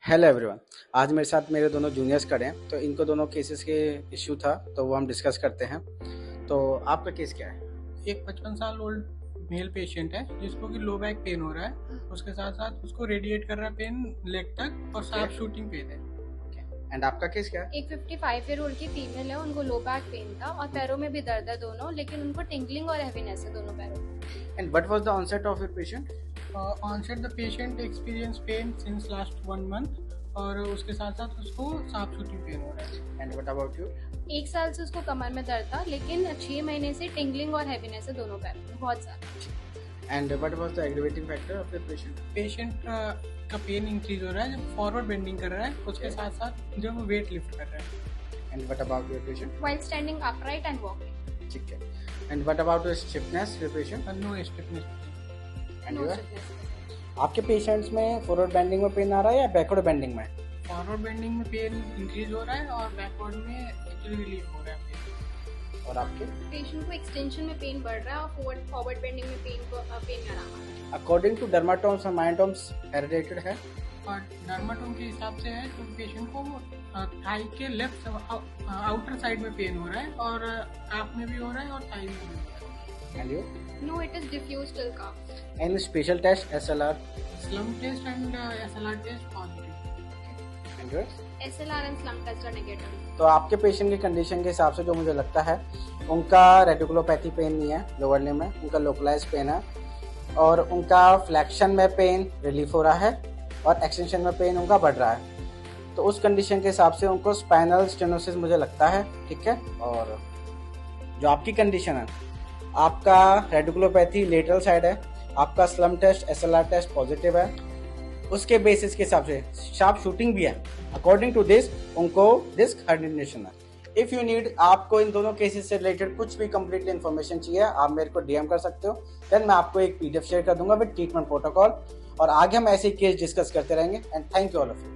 Hello everyone. आज मेरे साथ मेरे दोनों जूनियर्स खड़े हैं, तो इनको दोनों केसेस के इश्यू था, तो वो हम डिस्कस करते हैं। तो आपका केस क्या है? एक 55 साल ओल्ड मेल पेशेंट है जिसको कि लो बैक पेन हो रहा है। उसके साथ साथ उसको रेडिएट कर रहा है पेन लेग तक और शार्प शूटिंग पेन है। एंड आपका केस क्या है? एक 55 ईयर ओल्ड की फीमेल है, उनको लो बैक पेन था और पैरों में भी दर्द है दोनों, लेकिन उनको टिंगलिंग और हैवीनेस है दोनों पैरों में। And what was the onset of your patient? Onset the patient experience pain since last 1 month और उसके साथ साथ उसको शार्प शूटिंग पेन हो रहा है। And what about you? 1 साल से उसको कमर में दर्द था, लेकिन 6 महीने से टिंगलिंग और हैवीनेस है दोनों पैरों में, बहुत ज्यादा। And what was the aggravating factor of your patient? Patient का पेन इंक्रीज हो रहा है जब फॉरवर्ड बेंडिंग कर रहा है, उसके साथ साथ जब वेट लिफ्ट कर रहा है। And what about your patient? While standing upright and walking. ठीक है। And what about your stiffness your patient? No stiffness. And no your? Stiffness. आपके पेशेंट्स में फॉरवर्ड बेंडिंग में पेन आ रहा है या बैकवर्ड बेंडिंग में? फॉरवर्ड बेंडिंग में पेन इंक्रीज हो रहा है और बैकवर्ड में एक्चुअली रिलीफ हो रहा है पेन। और आपके? पेशेंट को एक्सटेंशन में पेन बढ़ रहा है और फॉरवर्ड बेंडिंग में पेन में आराम आ रहा है। अकॉर्डिंग टू डर्माटोम्स और मायोटोम्स हेरिडेटेड है? और डर्माटोम के हिसाब से है तो पेशेंट को थाई के लेफ्ट आउटर साइड में पेन हो रहा है और काफ में भी हो रहा है और थाई में भी हो रहा है। And you? No, it is diffuse till calf. And special test SLR? Slump test and SLR test positive. And yours? SLR and slump test are negative. तो आपके पेशेंट की कंडीशन के हिसाब से जो मुझे लगता है, उनका रेडिकुलोपैथी पेन नहीं है लोअर लिम्ब में, उनका लोकलाइज पेन है और उनका फ्लैक्शन में पेन रिलीफ हो रहा है और एक्सटेंशन में पेन उनका बढ़ रहा है। तो उस कंडीशन के हिसाब से उनको स्पाइनल स्टेनोसिस मुझे लगता है, ठीक है। और जो आपकी कंडीशन है, आपका रेडिकुलोपैथी लेटरल साइड है, आपका slump test SLR test positive है, उसके बेसिस के हिसाब से शार्प शूटिंग भी है। अकॉर्डिंग टू दिस उनको डिस्क हर्निएशन है। इफ यू नीड, आपको इन दोनों केसेस से रिलेटेड कुछ भी कंप्लीटली इन्फॉर्मेशन चाहिए, आप मेरे को डीएम कर सकते हो। देन मैं आपको एक पीडीएफ शेयर कर दूंगा विद ट्रीटमेंट प्रोटोकॉल, और आगे हम ऐसे केस डिस्कस करते रहेंगे। And thank you all of you.